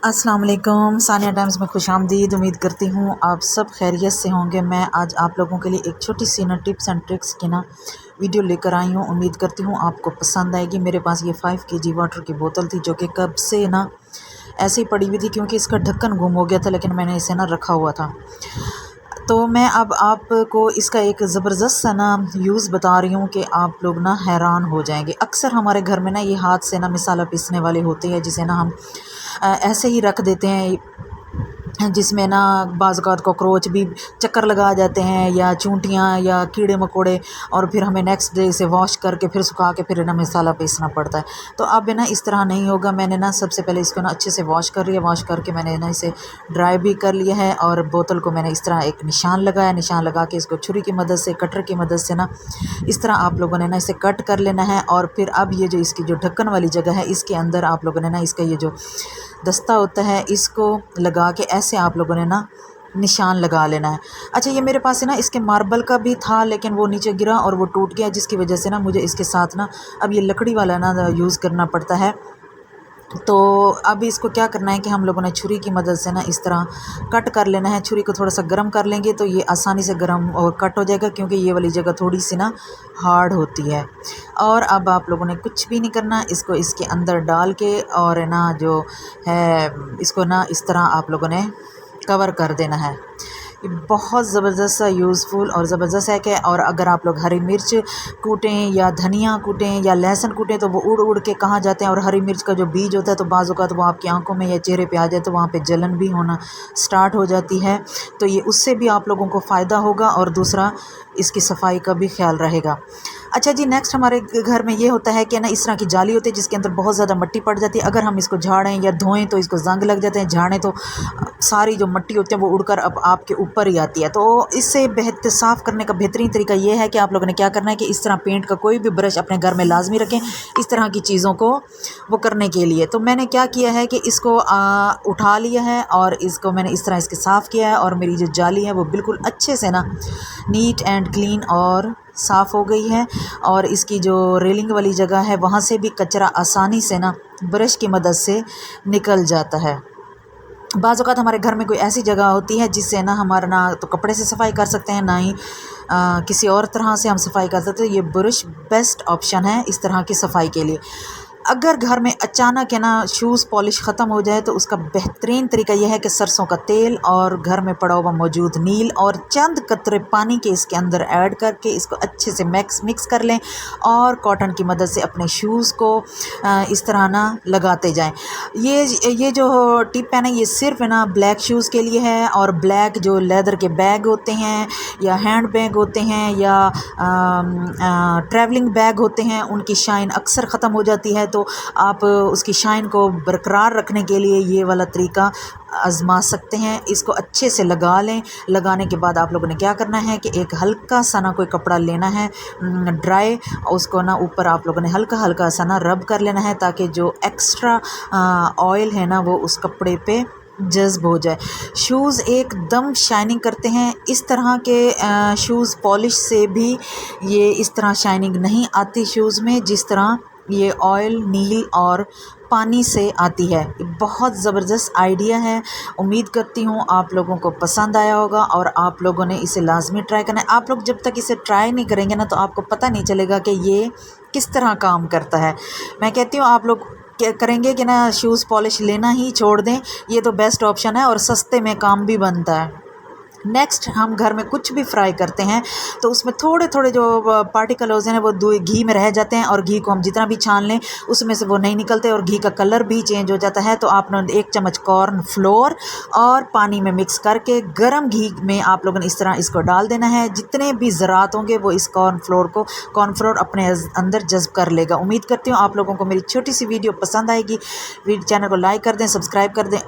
अस्सलाम वालेकुम, सानिया टाइम्स में खुशामदीद। उम्मीद करती हूँ आप सब खैरियत से होंगे। मैं आज आप लोगों के लिए एक छोटी सी टिप्स एंड ट्रिक्स की वीडियो लेकर आई हूँ। उम्मीद करती हूँ आपको पसंद आएगी। मेरे पास ये 5 kg वाटर की बोतल थी जो कि कब से ऐसे ही पड़ी हुई थी, क्योंकि इसका ढक्कन गुम हो गया था, लेकिन मैंने इसे रखा हुआ था। तो मैं अब आपको इसका एक ज़बरदस्त यूज़ बता रही हूँ कि आप लोग हैरान हो जाएंगे। अक्सर हमारे घर में ये हाथ से मसाला पीसने वाले होते हैं, जिसे हम ऐसे ही रख देते हैं, जिसमें बाज़-औक़ात कॉकरोच भी चक्कर लगा जाते हैं, या चूंटियाँ या कीड़े मकोड़े, और फिर हमें नेक्स्ट डे इसे वॉश करके फिर सुखा के फिर मसाला पीसना पड़ता है। तो अब इस तरह नहीं होगा। मैंने सबसे पहले इसको अच्छे से वॉश कर लिया। वॉश करके मैंने इसे ड्राई भी कर लिया है, और बोतल को मैंने इस तरह एक निशान लगाया। निशान लगा के इसको छुरी की मदद से, कटर की मदद से इस तरह आप लोगों ने इसे कट कर लेना है। और फिर अब ये जो इसकी जो ढक्कन वाली जगह है, इसके अंदर आप लोगों ने इसका ये जो दस्ता होता है, इसको लगा के ऐसे आप लोगों ने निशान लगा लेना है। अच्छा, ये मेरे पास इसके मार्बल का भी था, लेकिन वो नीचे गिरा और वो टूट गया, जिसकी वजह से मुझे इसके साथ अब ये लकड़ी वाला यूज़ करना पड़ता है। तो अब इसको क्या करना है कि हम लोगों ने छुरी की मदद से इस तरह कट कर लेना है। छुरी को थोड़ा सा गर्म कर लेंगे तो ये आसानी से गर्म और कट हो जाएगा, क्योंकि ये वाली जगह थोड़ी सी हार्ड होती है। और अब आप लोगों ने कुछ भी नहीं करना, इसको इसके अंदर डाल के और जो है इसको इस तरह आप लोगों ने कवर कर देना है। ये बहुत ज़बरदस्त सा यूज़फुल और ज़बरदस्त है कि, और अगर आप लोग हरी मिर्च कूटें या धनिया कूटें या लहसुन कूटें तो वो उड़ उड़ के कहाँ जाते हैं, और हरी मिर्च का जो बीज होता है तो बाज़ औक़ात वो आपकी आंखों में या चेहरे पे आ जाए तो वहाँ पे जलन भी होना स्टार्ट हो जाती है। तो ये उससे भी आप लोगों को फ़ायदा होगा, और दूसरा इसकी सफाई का भी ख्याल रहेगा। अच्छा जी, नेक्स्ट हमारे घर में ये होता है कि इस तरह की जाली होती है जिसके अंदर बहुत ज़्यादा मिट्टी पड़ जाती है। अगर हम इसको झाड़ें या धोएं तो इसको जंग लग जाते हैं, झाड़ें तो सारी जो मिट्टी होती है वो उड़कर अब आपके ऊपर ही आती है। तो इससे बेहतर साफ़ करने का बेहतरीन तरीका ये है कि आप लोगों ने क्या करना है कि इस तरह पेंट का कोई भी ब्रश अपने घर में लाजमी रखें इस तरह की चीज़ों को वो करने के लिए। तो मैंने क्या किया है कि इसको उठा लिया है और इसको मैंने इस तरह इसके साफ़ किया है, और मेरी जो जाली है वो बिल्कुल अच्छे से नीट एंड क्लीन और साफ़ हो गई है। और इसकी जो रेलिंग वाली जगह है वहाँ से भी कचरा आसानी से ब्रश की मदद से निकल जाता है। बाज़ औक़ात हमारे घर में कोई ऐसी जगह होती है जिससे हमारा तो कपड़े से सफाई कर सकते हैं, ना ही किसी और तरह से हम सफाई कर सकते हैं। ये ब्रश बेस्ट ऑप्शन है इस तरह की सफाई के लिए। अगर घर में अचानक शूज़ पॉलिश ख़त्म हो जाए तो उसका बेहतरीन तरीका यह है कि सरसों का तेल और घर में पड़ा हुआ मौजूद नील और चंद कतरे पानी के इसके अंदर ऐड करके इसको अच्छे से मिक्स कर लें, और कॉटन की मदद से अपने शूज़ को इस तरह लगाते जाएं। ये जो टिप है ये सिर्फ ब्लैक शूज़ के लिए है, और ब्लैक जो लेदर के बैग होते हैं या हैंड बैग होते हैं या ट्रैवलिंग बैग होते हैं, उनकी शाइन अक्सर ख़त्म हो जाती है। तो आप उसकी शाइन को बरकरार रखने के लिए ये वाला तरीका आज़मा सकते हैं। इसको अच्छे से लगा लें। लगाने के बाद आप लोगों ने क्या करना है कि एक हल्का सा कोई कपड़ा लेना है ड्राई, उसको ऊपर आप लोगों ने हल्का हल्का सा रब कर लेना है, ताकि जो एक्स्ट्रा ऑयल है वो उस कपड़े पे जज़्ब हो जाए। शूज़ एकदम शाइनिंग करते हैं। इस तरह के शूज़ पॉलिश से भी ये इस तरह शाइनिंग नहीं आती शूज़ में, जिस तरह ये ऑयल, नील और पानी से आती है। बहुत ज़बरदस्त आइडिया है। उम्मीद करती हूँ आप लोगों को पसंद आया होगा, और आप लोगों ने इसे लाजमी ट्राई करना है। आप लोग जब तक इसे ट्राई नहीं करेंगे तो आपको पता नहीं चलेगा कि ये किस तरह काम करता है। मैं कहती हूँ आप लोग क्या करेंगे कि शूज़ पॉलिश लेना ही छोड़ दें। ये तो बेस्ट ऑप्शन है और सस्ते में काम भी बनता है। नेक्स्ट, हम घर में कुछ भी फ्राई करते हैं तो उसमें थोड़े थोड़े जो पार्टिकल्स हैं वो घी में रह जाते हैं, और घी को हम जितना भी छान लें उसमें से वो नहीं निकलते, और घी का कलर भी चेंज हो जाता है। तो आपने 1 चम्मच कॉर्न फ्लोर और पानी में मिक्स करके गर्म घी में आप लोगों ने इस तरह इसको डाल देना है। जितने भी ज़रात होंगे वो इस कॉर्न फ्लोर अपने अंदर जज्ब कर लेगा। उम्मीद करती हूँ आप लोगों को मेरी छोटी सी वीडियो पसंद आएगी। चैनल को लाइक कर दें, सब्सक्राइब कर दें।